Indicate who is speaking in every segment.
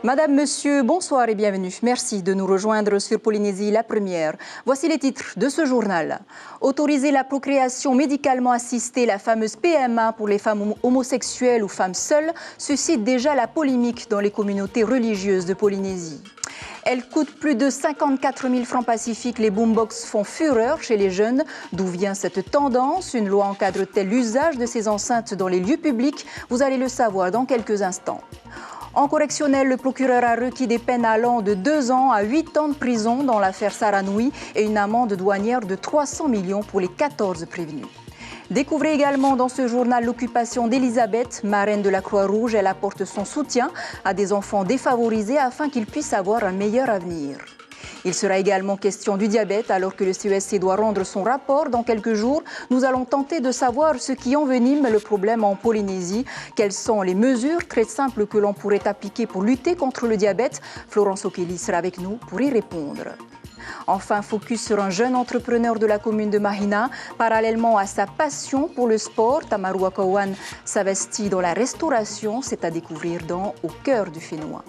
Speaker 1: Madame, Monsieur, bonsoir et bienvenue. Merci de nous rejoindre sur Polynésie la première. Voici les titres de ce journal. Autoriser la procréation médicalement assistée, la fameuse PMA pour les femmes homosexuelles ou femmes seules, suscite déjà la polémique dans les communautés religieuses de Polynésie. Elle coûte plus de 54 000 francs pacifiques. Les boombox font fureur chez les jeunes. D'où vient cette tendance? Une loi encadre-t-elle l'usage de ces enceintes dans les lieux publics? Vous allez le savoir dans quelques instants. En correctionnel, le procureur a requis des peines allant de 2 ans à 8 ans de prison dans l'affaire Saranoui et une amende douanière de 300 millions pour les 14 prévenus. Découvrez également dans ce journal l'occupation d'Elisabeth, marraine de la Croix-Rouge. Elle apporte son soutien à des enfants défavorisés afin qu'ils puissent avoir un meilleur avenir. Il sera également question du diabète alors que le CESC doit rendre son rapport dans quelques jours. Nous allons tenter de savoir ce qui envenime le problème en Polynésie. Quelles sont les mesures très simples que l'on pourrait appliquer pour lutter contre le diabète? Florence Okeli sera avec nous pour y répondre. Enfin, focus sur un jeune entrepreneur de la commune de Mahina. Parallèlement à sa passion pour le sport, Tamarua Kawan s'investit dans la restauration. C'est à découvrir dans Au cœur du Fénois.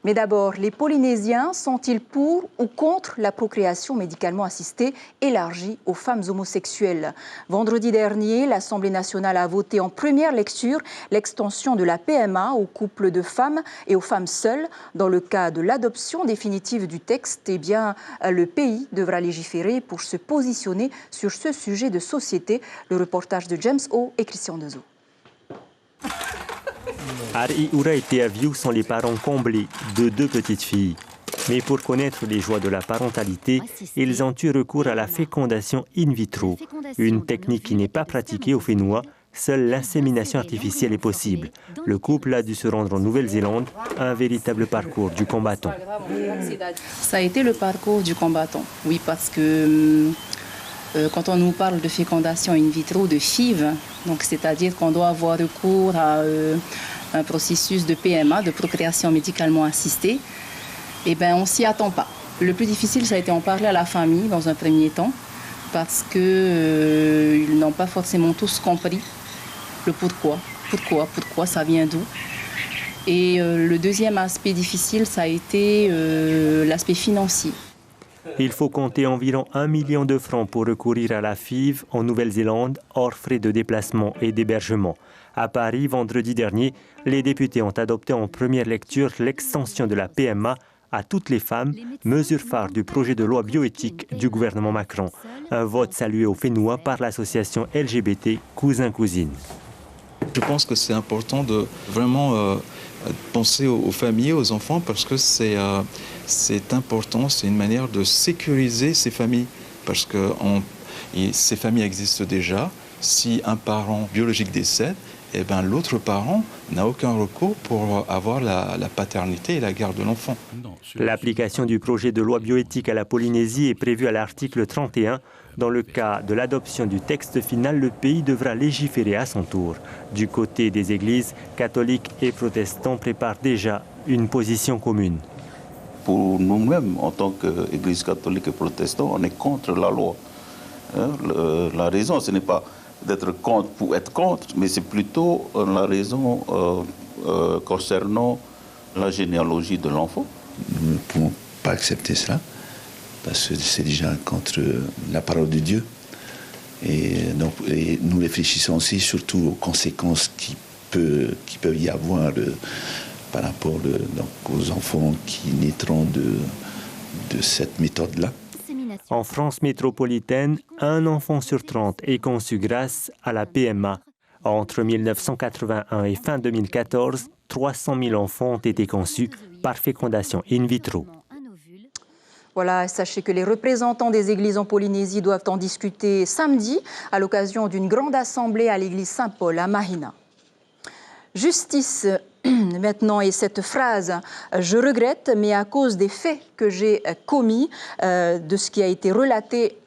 Speaker 1: Mais d'abord, les Polynésiens sont-ils pour ou contre la procréation médicalement assistée élargie aux femmes homosexuelles? Vendredi dernier, l'Assemblée nationale a voté en première lecture l'extension de la PMA aux couples de femmes et aux femmes seules. Dans le cas de l'adoption définitive du texte, le pays devra légiférer pour se positionner sur ce sujet de société. Le reportage de James O et Christian Dezo.
Speaker 2: Ari Ura et Teaviu sont les parents comblés de 2 petites filles. Mais pour connaître les joies de la parentalité, ils ont eu recours à la fécondation in vitro, une technique qui n'est pas pratiquée au Fénois. Seule l'insémination artificielle est possible. Le couple a dû se rendre en Nouvelle-Zélande, un véritable parcours du combattant.
Speaker 3: Ça a été le parcours du combattant, oui, parce que quand on nous parle de fécondation in vitro, de FIV, donc c'est-à-dire qu'on doit avoir recours à un processus de PMA, de procréation médicalement assistée, eh bien, on ne s'y attend pas. Le plus difficile, ça a été en parler à la famille dans un premier temps, parce qu'ils n'ont pas forcément tous compris le pourquoi, ça vient d'où. Et le deuxième aspect difficile, ça a été l'aspect financier.
Speaker 2: Il faut compter environ 1 million de francs pour recourir à la FIV en Nouvelle-Zélande, hors frais de déplacement et d'hébergement. À Paris, vendredi dernier, les députés ont adopté en première lecture l'extension de la PMA à toutes les femmes, mesure phare du projet de loi bioéthique du gouvernement Macron. Un vote salué au Fénois par l'association LGBT Cousins-Cousines.
Speaker 4: Je pense que c'est important de vraiment penser aux familles, aux enfants, parce que c'est important, c'est une manière de sécuriser ces familles, parce que ces familles existent déjà. Si un parent biologique décède, eh ben, l'autre parent n'a aucun recours pour avoir la paternité et la garde de l'enfant.
Speaker 2: L'application du projet de loi bioéthique à la Polynésie est prévue à l'article 31. Dans le cas de l'adoption du texte final, le pays devra légiférer à son tour. Du côté des églises, catholiques et protestants préparent déjà une position commune.
Speaker 5: Pour nous-mêmes, en tant qu'Église catholique et protestante, on est contre la loi. La raison, ce n'est pas d'être contre pour être contre, mais c'est plutôt la raison concernant la généalogie de l'enfant. Nous ne pouvons pas accepter ça, parce que c'est déjà contre la parole de Dieu. Et nous réfléchissons aussi surtout aux conséquences qui peuvent y avoir par rapport aux enfants qui naîtront de cette méthode-là.
Speaker 2: En France métropolitaine, 1 enfant sur 30 est conçu grâce à la PMA. Entre 1981 et fin 2014, 300 000 enfants ont été conçus par fécondation in vitro.
Speaker 1: Voilà, sachez que les représentants des églises en Polynésie doivent en discuter samedi à l'occasion d'une grande assemblée à l'église Saint-Paul à Mahina. Justice maintenant, et cette phrase « je regrette, mais à cause des faits que j'ai commis », de ce qui a été relaté,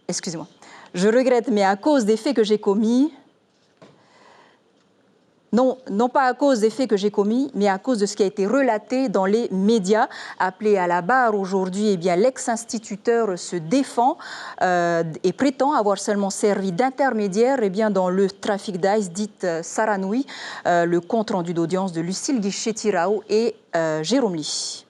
Speaker 1: excusez-moi, « je regrette, mais à cause des faits que j'ai commis », Non pas à cause des faits que j'ai commis, mais à cause de ce qui a été relaté dans les médias. Appelé à la barre aujourd'hui, l'ex-instituteur se défend et prétend avoir seulement servi d'intermédiaire dans le trafic d'ice, dite Saranoui. Le compte-rendu d'audience de Lucille Guichet-Tirao et Jérôme Ly.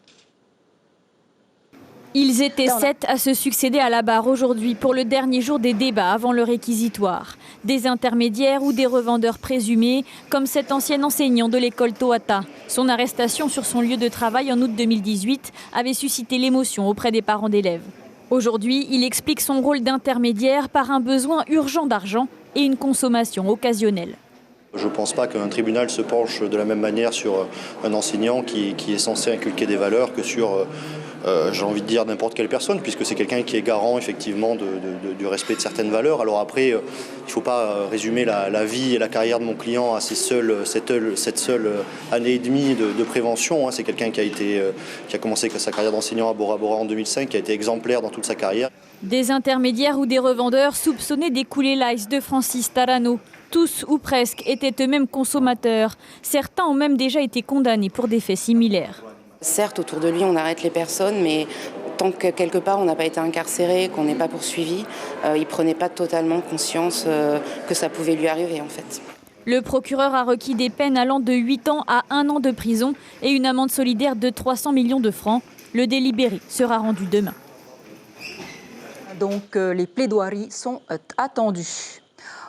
Speaker 6: Ils étaient 7 à se succéder à la barre aujourd'hui pour le dernier jour des débats avant le réquisitoire. Des intermédiaires ou des revendeurs présumés, comme cet ancien enseignant de l'école Toata. Son arrestation sur son lieu de travail en août 2018 avait suscité l'émotion auprès des parents d'élèves. Aujourd'hui, il explique son rôle d'intermédiaire par un besoin urgent d'argent et une consommation occasionnelle.
Speaker 7: Je ne pense pas qu'un tribunal se penche de la même manière sur un enseignant qui est censé inculquer des valeurs que sur, j'ai envie de dire, n'importe quelle personne, puisque c'est quelqu'un qui est garant effectivement du respect de certaines valeurs. Alors après, il ne faut pas résumer la vie et la carrière de mon client à cette seule année et demie de prévention. C'est quelqu'un qui a commencé sa carrière d'enseignant à Bora Bora en 2005, qui a été exemplaire dans toute sa carrière.
Speaker 6: Des intermédiaires ou des revendeurs soupçonnés d'écouler l'ice de Francis Tarano. Tous ou presque étaient eux-mêmes consommateurs. Certains ont même déjà été condamnés pour des faits similaires.
Speaker 8: Certes, autour de lui, on arrête les personnes, mais tant que quelque part on n'a pas été incarcéré, qu'on n'est pas poursuivi, il ne prenait pas totalement conscience que ça pouvait lui arriver en fait.
Speaker 6: Le procureur a requis des peines allant de 8 ans à 1 an de prison et une amende solidaire de 300 millions de francs. Le délibéré sera rendu demain.
Speaker 1: Donc les plaidoiries sont attendues.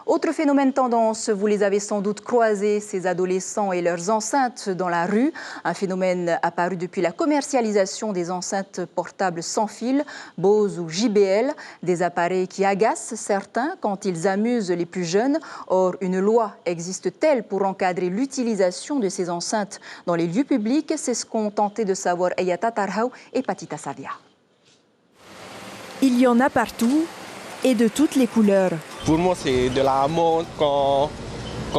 Speaker 1: Autre phénomène tendance, vous les avez sans doute croisés, ces adolescents et leurs enceintes dans la rue. Un phénomène apparu depuis la commercialisation des enceintes portables sans fil, Bose ou JBL, des appareils qui agacent certains quand ils amusent les plus jeunes. Or, une loi existe-t-elle pour encadrer l'utilisation de ces enceintes dans les lieux publics? C'est ce qu'ont tenté de savoir Eyata Tarhao et Patita Savia.
Speaker 9: Il y en a partout et de toutes les couleurs.
Speaker 10: Pour moi, c'est de la mode qu'on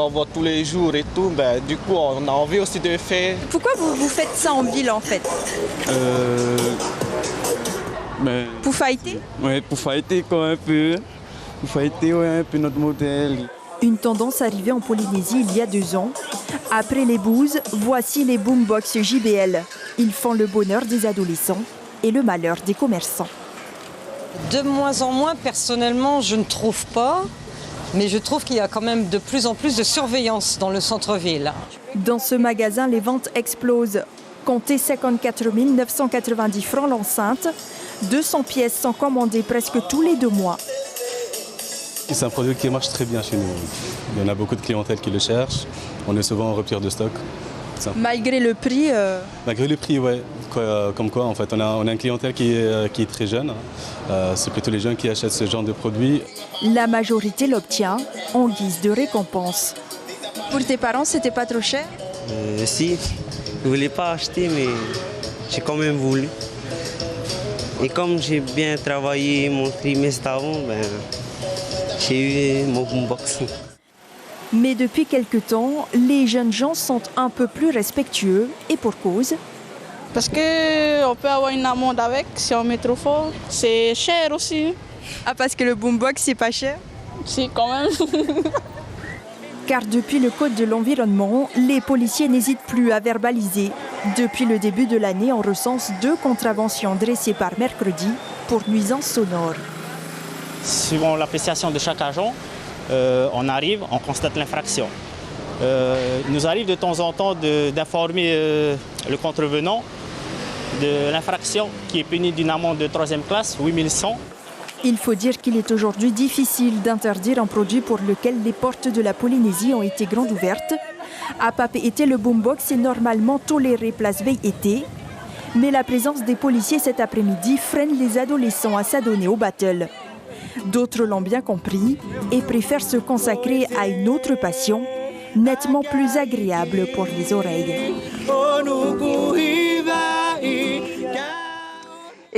Speaker 10: voit tous les jours et tout. Du coup, on a envie aussi de faire.
Speaker 9: Pourquoi vous faites ça en ville en fait Pour fighter?
Speaker 11: Oui, pour fighter quoi, un peu. Pour fighter un peu notre modèle.
Speaker 9: Une tendance arrivée en Polynésie il y a 2 ans. Après les bouses, voici les boombox JBL. Ils font le bonheur des adolescents et le malheur des commerçants.
Speaker 12: De moins en moins, personnellement, je ne trouve pas, mais je trouve qu'il y a quand même de plus en plus de surveillance dans le centre-ville.
Speaker 9: Dans ce magasin, les ventes explosent. Comptez 54 990 francs l'enceinte. 200 pièces sont commandées presque tous les 2 mois.
Speaker 11: C'est un produit qui marche très bien chez nous. Il y en a beaucoup de clientèle qui le cherchent. On est souvent en rupture de stock.
Speaker 9: Malgré le prix
Speaker 11: Malgré le prix, oui. Comme quoi, en fait, on a une clientèle qui est très jeune. C'est plutôt les jeunes qui achètent ce genre de produits.
Speaker 9: La majorité l'obtient en guise de récompense. Pour tes parents, c'était pas trop cher?
Speaker 13: Si, je ne voulais pas acheter, mais j'ai quand même voulu. Et comme j'ai bien travaillé mon trimestre avant, j'ai eu mon boombox.
Speaker 9: Mais depuis quelque temps, les jeunes gens sont un peu plus respectueux et pour cause.
Speaker 14: Parce qu'on peut avoir une amende avec si on met trop fort. C'est cher aussi.
Speaker 9: Ah, parce que le boombox, c'est pas cher?
Speaker 14: Si, quand même.
Speaker 9: Car depuis le Code de l'environnement, les policiers n'hésitent plus à verbaliser. Depuis le début de l'année, on recense 2 contraventions dressées par mercredi pour nuisances sonores.
Speaker 15: Suivant l'appréciation de chaque agent, on constate l'infraction. Il nous arrive de temps en temps d'informer le contrevenant de l'infraction qui est punie d'une amende de 3e classe, 8100.
Speaker 9: Il faut dire qu'il est aujourd'hui difficile d'interdire un produit pour lequel les portes de la Polynésie ont été grandes ouvertes. À Papeete, le boombox est normalement toléré place Veille-été. Mais la présence des policiers cet après-midi freine les adolescents à s'adonner au battle. D'autres l'ont bien compris et préfèrent se consacrer à une autre passion, nettement plus agréable pour les oreilles.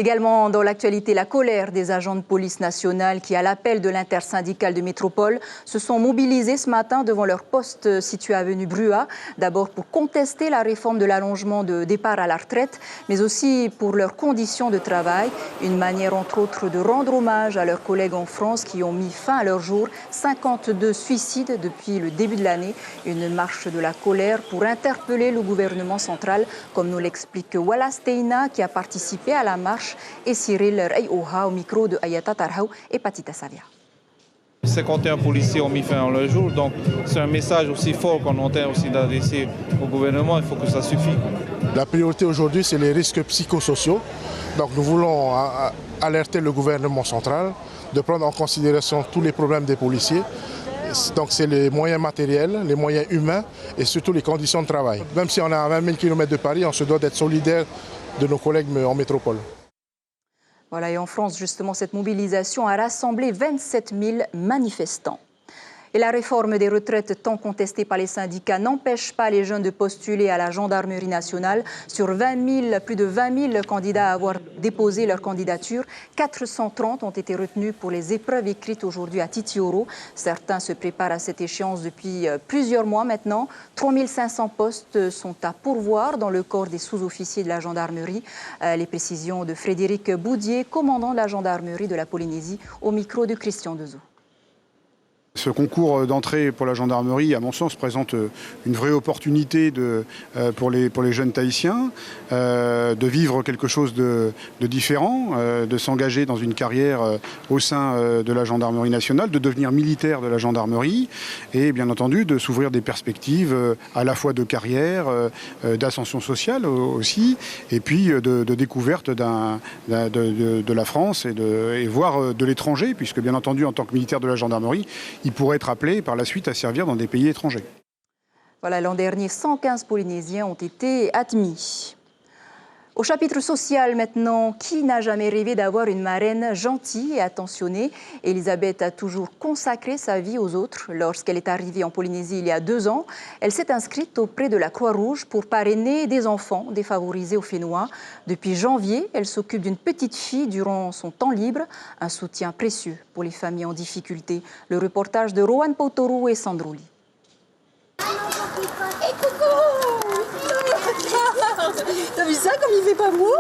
Speaker 1: Également dans l'actualité, la colère des agents de police nationale qui, à l'appel de l'intersyndicale de métropole, se sont mobilisés ce matin devant leur poste situé avenue Brua. D'abord pour contester la réforme de l'allongement de départ à la retraite, mais aussi pour leurs conditions de travail. Une manière entre autres de rendre hommage à leurs collègues en France qui ont mis fin à leur jour. 52 suicides depuis le début de l'année. Une marche de la colère pour interpeller le gouvernement central, comme nous l'explique Wallace Teina qui a participé à la marche, et Cyril Rayoha au micro de Ayata Tarhau et Patita Savia.
Speaker 16: 51 policiers ont mis fin à leur jour, donc c'est un message aussi fort qu'on entend aussi d'adresser au gouvernement, il faut que ça suffise.
Speaker 17: La priorité aujourd'hui, c'est les risques psychosociaux. Donc nous voulons alerter le gouvernement central de prendre en considération tous les problèmes des policiers. Donc c'est les moyens matériels, les moyens humains et surtout les conditions de travail. Même si on est à 20 000 km de Paris, on se doit d'être solidaire de nos collègues en métropole.
Speaker 1: Voilà, et en France, justement, cette mobilisation a rassemblé 27 000 manifestants. Et la réforme des retraites tant contestée par les syndicats n'empêche pas les jeunes de postuler à la gendarmerie nationale. Sur plus de 20 000 candidats à avoir déposé leur candidature, 430 ont été retenus pour les épreuves écrites aujourd'hui à Titioro. Certains se préparent à cette échéance depuis plusieurs mois maintenant. 3 500 postes sont à pourvoir dans le corps des sous-officiers de la gendarmerie. Les précisions de Frédéric Boudier, commandant de la gendarmerie de la Polynésie, au micro de Christian Dezot.
Speaker 18: Ce concours d'entrée pour la gendarmerie, à mon sens, présente une vraie opportunité pour les jeunes Tahitiens de vivre quelque chose de différent, de s'engager dans une carrière au sein de la gendarmerie nationale, de devenir militaire de la gendarmerie et bien entendu de s'ouvrir des perspectives à la fois de carrière, d'ascension sociale aussi, et puis de découverte de la France et voire de l'étranger, puisque bien entendu en tant que militaire de la gendarmerie, il pourrait être appelé par la suite à servir dans des pays étrangers.
Speaker 1: Voilà, l'an dernier, 115 Polynésiens ont été admis. Au chapitre social maintenant, qui n'a jamais rêvé d'avoir une marraine gentille et attentionnée? Elisabeth a toujours consacré sa vie aux autres. Lorsqu'elle est arrivée en Polynésie il y a 2 ans, elle s'est inscrite auprès de la Croix-Rouge pour parrainer des enfants défavorisés au Fénois. Depuis janvier, elle s'occupe d'une petite fille durant son temps libre, un soutien précieux pour les familles en difficulté. Le reportage de Rohan Pautoru et Sandrouli.
Speaker 19: Hey, coucou! T'as vu ça comme il fait pas beau?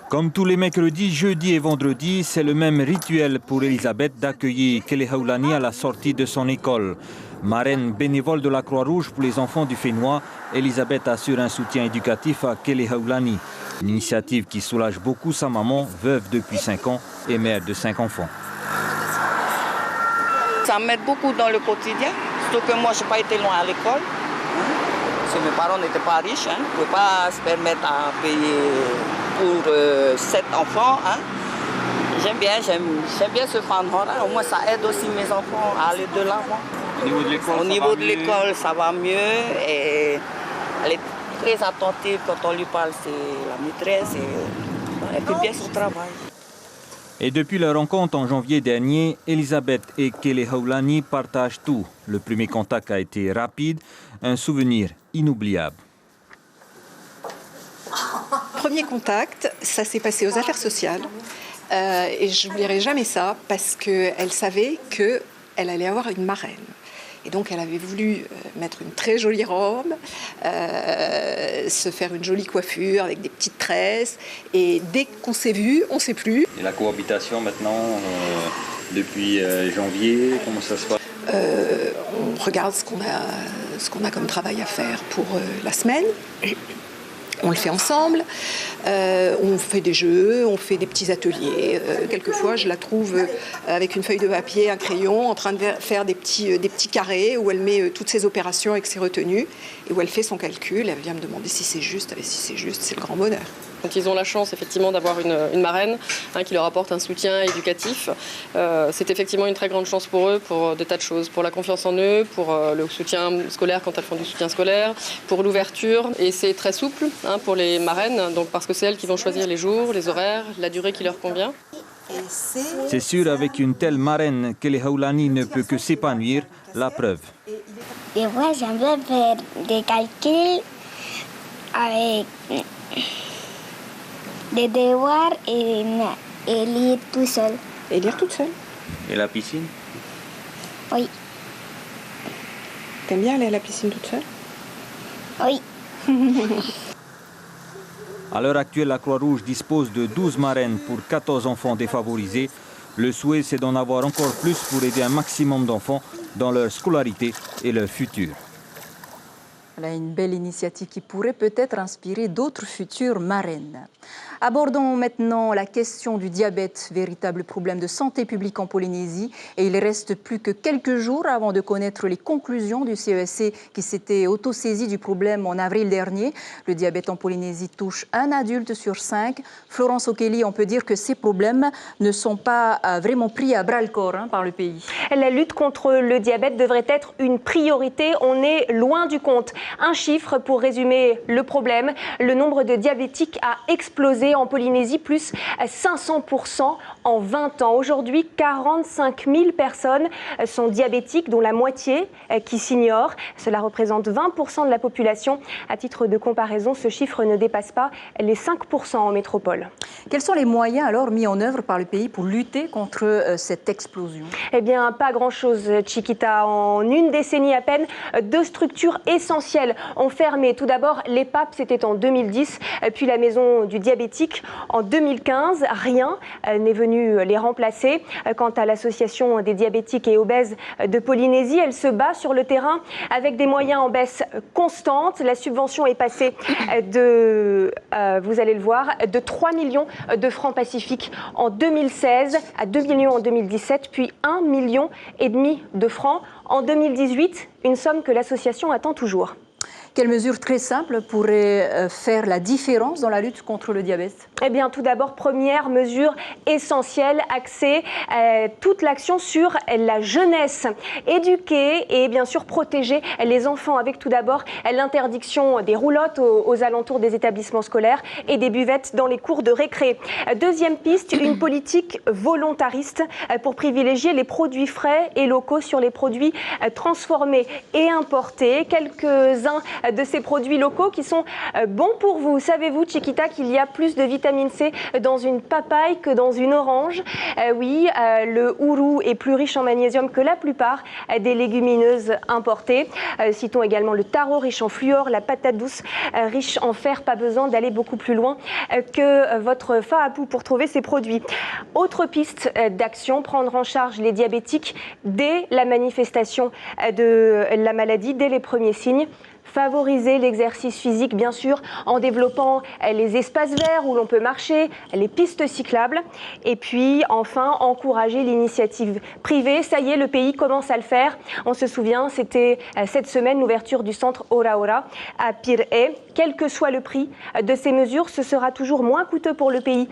Speaker 20: Comme tous les mercredis, jeudis et vendredis, c'est le même rituel pour Elisabeth d'accueillir Kelehaulani à la sortie de son école. Marraine bénévole de la Croix-Rouge pour les enfants du Fénois, Elisabeth assure un soutien éducatif à Kelehaulani. Une initiative qui soulage beaucoup sa maman, veuve depuis 5 ans et mère de 5 enfants.
Speaker 21: Ça m'aide beaucoup dans le quotidien, surtout que moi je n'ai pas été loin à l'école. Parce que mes parents n'étaient pas riches, ne pouvaient pas se permettre à payer pour 7 enfants. J'aime bien ce fan-là. Au moins ça aide aussi mes enfants à aller de l'avant. Au niveau de l'école, ça va mieux. Et elle est très attentive quand on lui parle, c'est la maîtresse. Et elle fait bien son travail.
Speaker 20: Et depuis leur rencontre en janvier dernier, Elisabeth et Kelehaulani partagent tout. Le premier contact a été rapide, un souvenir inoubliable.
Speaker 22: Premier contact, ça s'est passé aux affaires sociales. Et je n'oublierai jamais ça parce qu'elle savait qu'elle allait avoir une marraine. Et donc elle avait voulu mettre une très jolie robe, se faire une jolie coiffure avec des petites tresses. Et dès qu'on s'est vu, on ne sait plus.
Speaker 23: Et la cohabitation maintenant, depuis janvier, comment ça se passe?
Speaker 22: On regarde ce qu'on a comme travail à faire pour la semaine. On le fait ensemble, on fait des jeux, on fait des petits ateliers. Quelquefois, je la trouve avec une feuille de papier, un crayon, en train de faire des petits carrés où elle met toutes ses opérations avec ses retenues et où elle fait son calcul. Elle vient me demander si c'est juste. Si c'est juste, c'est le grand bonheur.
Speaker 24: Quand ils ont la chance effectivement d'avoir une marraine qui leur apporte un soutien éducatif, c'est effectivement une très grande chance pour eux pour des tas de choses, pour la confiance en eux, pour le soutien scolaire quand elles font du soutien scolaire, pour l'ouverture. Et c'est très souple pour les marraines, donc parce que c'est elles qui vont choisir les jours, les horaires, la durée qui leur convient.
Speaker 20: C'est sûr, avec une telle marraine, Kelehaulani ne peut que s'épanouir, la preuve.
Speaker 19: Des fois, j'aime bien faire des calculs avec des devoirs et lire tout seul.
Speaker 22: Et lire toute seule?
Speaker 23: Et la piscine?
Speaker 19: Oui.
Speaker 22: T'aimes bien aller à la piscine toute seule?
Speaker 19: Oui.
Speaker 20: À l'heure actuelle, la Croix-Rouge dispose de 12 marraines pour 14 enfants défavorisés. Le souhait, c'est d'en avoir encore plus pour aider un maximum d'enfants dans leur scolarité et leur futur.
Speaker 1: Voilà une belle initiative qui pourrait peut-être inspirer d'autres futures marraines. Abordons maintenant la question du diabète, véritable problème de santé publique en Polynésie. Et il reste plus que quelques jours avant de connaître les conclusions du CESC qui s'était autosaisi du problème en avril dernier. Le diabète en Polynésie touche un adulte sur 5. Florence Okeli, on peut dire que ces problèmes ne sont pas vraiment pris à bras-le-corps par le pays.
Speaker 2: La lutte contre le diabète devrait être une priorité. On est loin du compte. Un chiffre pour résumer le problème. Le nombre de diabétiques a explosé en Polynésie, plus 500% en 20 ans. Aujourd'hui, 45 000 personnes sont diabétiques, dont la moitié qui s'ignorent. Cela représente 20% de la population. À titre de comparaison, ce chiffre ne dépasse pas les 5% en métropole.
Speaker 1: Quels sont les moyens alors mis en œuvre par le pays pour lutter contre cette explosion?
Speaker 2: Eh bien, pas grand-chose, Chiquita. En une décennie à peine, 2 structures essentielles ont fermé. Tout d'abord, l'EPAP, c'était en 2010, puis la maison du diabétique en 2015. Rien n'est venu les remplacer. Quant à l'association des diabétiques et obèses de Polynésie, elle se bat sur le terrain avec des moyens en baisse constante. La subvention est passée de, vous allez le voir, de 3 millions de francs pacifiques en 2016 à 2 millions en 2017, puis 1,5 million de francs en 2018, une somme que l'association attend toujours.
Speaker 1: Quelles mesures très simples pourraient faire la différence dans la lutte contre le diabète?
Speaker 2: Eh bien, tout d'abord, première mesure essentielle, axer toute l'action sur la jeunesse. Éduquer et bien sûr protéger les enfants avec tout d'abord l'interdiction des roulottes aux alentours des établissements scolaires et des buvettes dans les cours de récré. Deuxième piste, une politique volontariste pour privilégier les produits frais et locaux sur les produits transformés et importés. Quelques-uns de ces produits locaux qui sont bons pour vous. Savez-vous, Chiquita, qu'il y a plus de vitamine C dans une papaye que dans une orange? Oui, le ourou est plus riche en magnésium que la plupart des légumineuses importées. Citons également le taro riche en fluor, la patate douce riche en fer. Pas besoin d'aller beaucoup plus loin que votre FAAPU pour trouver ces produits. Autre piste d'action, prendre en charge les diabétiques dès la manifestation de la maladie, dès les premiers signes. Favoriser l'exercice physique, bien sûr, en développant les espaces verts où l'on peut marcher, les pistes cyclables. Et puis, enfin, encourager l'initiative privée. Ça y est, le pays commence à le faire. On se souvient, c'était cette semaine l'ouverture du centre Ora Ora à Pir'e. Quel que soit le prix de ces mesures, ce sera toujours moins coûteux pour le pays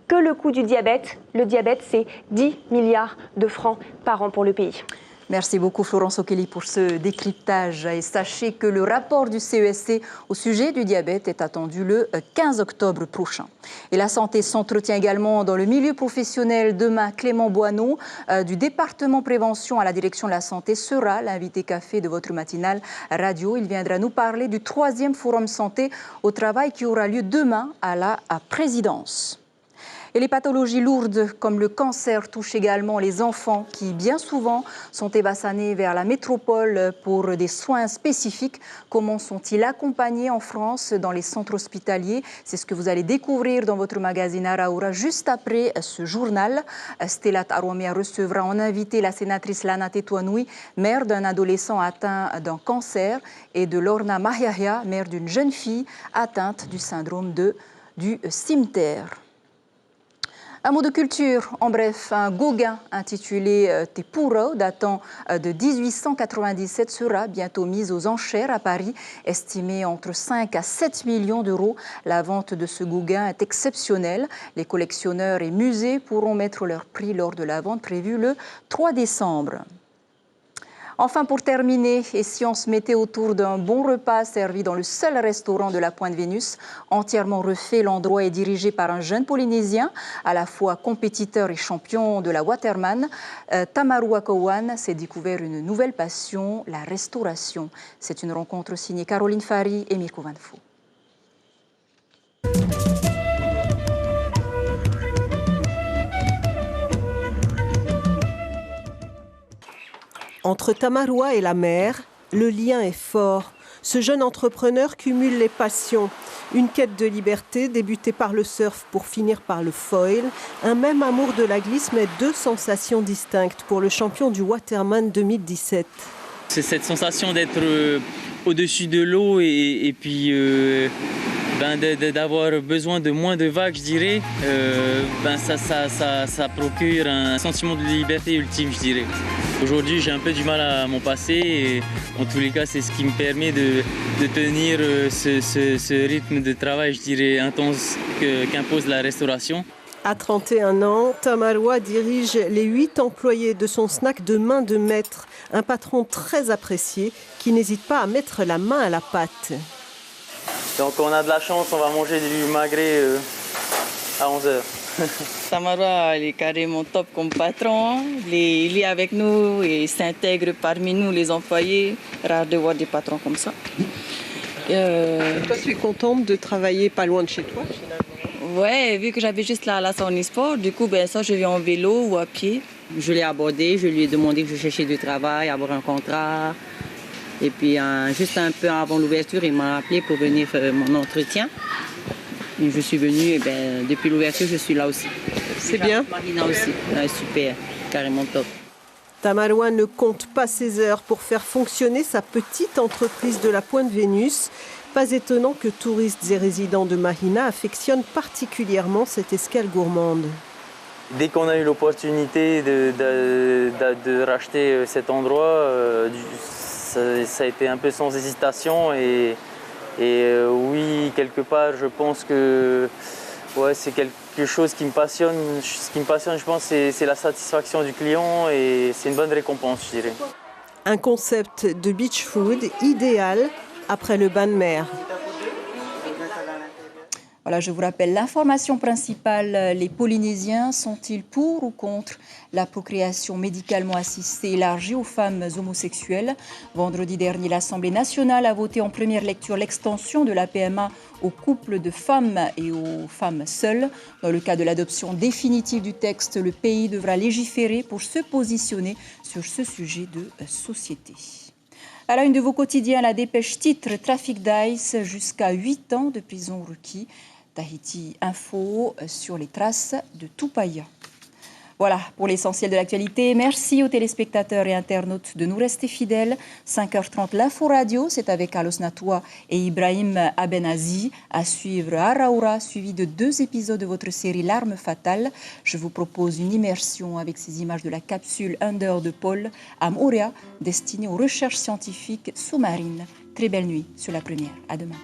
Speaker 2: que le coût du diabète. Le diabète, c'est 10 milliards de francs par an pour le pays.
Speaker 1: Merci beaucoup Florence Okeli pour ce décryptage. Et sachez que le rapport du CESC au sujet du diabète est attendu le 15 octobre prochain. Et la santé s'entretient également dans le milieu professionnel. Demain, Clément Boineau du département prévention à la direction de la santé sera l'invité café de votre matinale radio. Il viendra nous parler du 3e forum santé au travail qui aura lieu demain à la présidence. Et les pathologies lourdes comme le cancer touchent également les enfants qui bien souvent sont évassanés vers la métropole pour des soins spécifiques. Comment sont-ils accompagnés en France dans les centres hospitaliers? C'est ce que vous allez découvrir dans votre magazine Araoura juste après ce journal. Stellat Aromia recevra en invité la sénatrice Lana Tetouanoui, mère d'un adolescent atteint d'un cancer, et de Lorna Mahiahia, mère d'une jeune fille atteinte du syndrome du cimetière. Un mot de culture, en bref, un Gauguin intitulé Te Puro, datant de 1897, sera bientôt mis aux enchères à Paris, estimé entre 5 à 7 millions d'euros. La vente de ce Gauguin est exceptionnelle. Les collectionneurs et musées pourront mettre leur prix lors de la vente prévue le 3 décembre. Enfin, pour terminer, et si on se mettait autour d'un bon repas servi dans le seul restaurant de la Pointe Vénus, entièrement refait, l'endroit est dirigé par un jeune Polynésien, à la fois compétiteur et champion de la Waterman. Tamaru Akawan s'est découvert une nouvelle passion, la restauration. C'est une rencontre signée Caroline Fari et Mirko Vanfou.
Speaker 3: Entre Tamarua et la mer, le lien est fort. Ce jeune entrepreneur cumule les passions. Une quête de liberté débutée par le surf pour finir par le foil. Un même amour de la glisse, mais deux sensations distinctes pour le champion du Waterman 2017.
Speaker 4: C'est cette sensation d'être au-dessus de l'eau et puis d'avoir besoin de moins de vagues, je dirais. Ça procure un sentiment de liberté ultime, je dirais. Aujourd'hui, j'ai un peu du mal à m'en passer et en tous les cas, c'est ce qui me permet de tenir ce rythme de travail, je dirais, intense qu'impose la restauration.
Speaker 3: À 31 ans, Tamarua dirige les 8 employés de son snack de main de maître, un patron très apprécié qui n'hésite pas à mettre la main à la pâte.
Speaker 4: Donc on a de la chance, on va manger du magret à 11h.
Speaker 21: Tamarua, il est carrément top comme patron. Il est avec nous et s'intègre parmi nous, les employés. Rare de voir des patrons comme ça.
Speaker 3: Toi, tu es contente de travailler pas loin de chez toi finalement?
Speaker 21: Ouais, vu que j'avais juste la salle sport, du coup, ça, je vais en vélo ou à pied.
Speaker 5: Je l'ai abordé, je lui ai demandé que je cherchais du travail, avoir un contrat. Et puis, juste un peu avant l'ouverture, il m'a appelé pour venir faire mon entretien. Et je suis venue, et depuis l'ouverture, je suis là aussi.
Speaker 3: C'est bien.
Speaker 5: Marina aussi, super, carrément top.
Speaker 3: Tamarua ne compte pas ses heures pour faire fonctionner sa petite entreprise de la Pointe Vénus. Pas étonnant que touristes et résidents de Mahina affectionnent particulièrement cette escale gourmande.
Speaker 4: Dès qu'on a eu l'opportunité de racheter cet endroit, ça a été un peu sans hésitation. Et oui, quelque part, je pense que c'est quelque chose qui me passionne. Ce qui me passionne, je pense, c'est la satisfaction du client et c'est une bonne récompense, je dirais.
Speaker 3: Un concept de beach food idéal après le bain de mer.
Speaker 1: Voilà, je vous rappelle l'information principale. Les Polynésiens sont-ils pour ou contre la procréation médicalement assistée élargie aux femmes homosexuelles? Vendredi dernier, l'Assemblée nationale a voté en première lecture l'extension de la PMA aux couples de femmes et aux femmes seules. Dans le cas de l'adoption définitive du texte, le pays devra légiférer pour se positionner sur ce sujet de société. À la une de vos quotidiens, la dépêche titre « Trafic d'ice, jusqu'à 8 ans de prison requis ». Tahiti Info sur les traces de Tupaya. Voilà pour l'essentiel de l'actualité. Merci aux téléspectateurs et internautes de nous rester fidèles. 5h30, l'Info Radio, c'est avec Carlos Natoua et Ibrahim Abenazi. À suivre Araoura, suivi de 2 épisodes de votre série L'arme fatale. Je vous propose une immersion avec ces images de la capsule Under de Paul à Moorea, destinée aux recherches scientifiques sous-marines. Très belle nuit sur la première. À demain.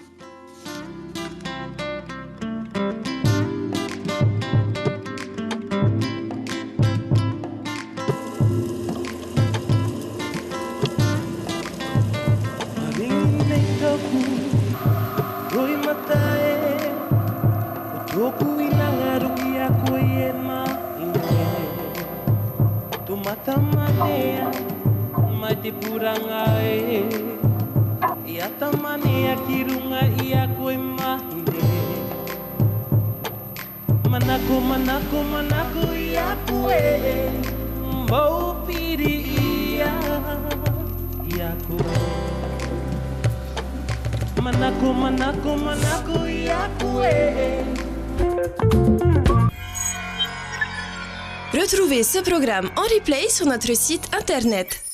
Speaker 7: Tamanea mate puranga ia tamanea kirunga ia koe mahine manako manako manako ia koe mau piri ia koe manako manako manako ia koe.
Speaker 25: Retrouvez ce programme en replay sur notre site internet.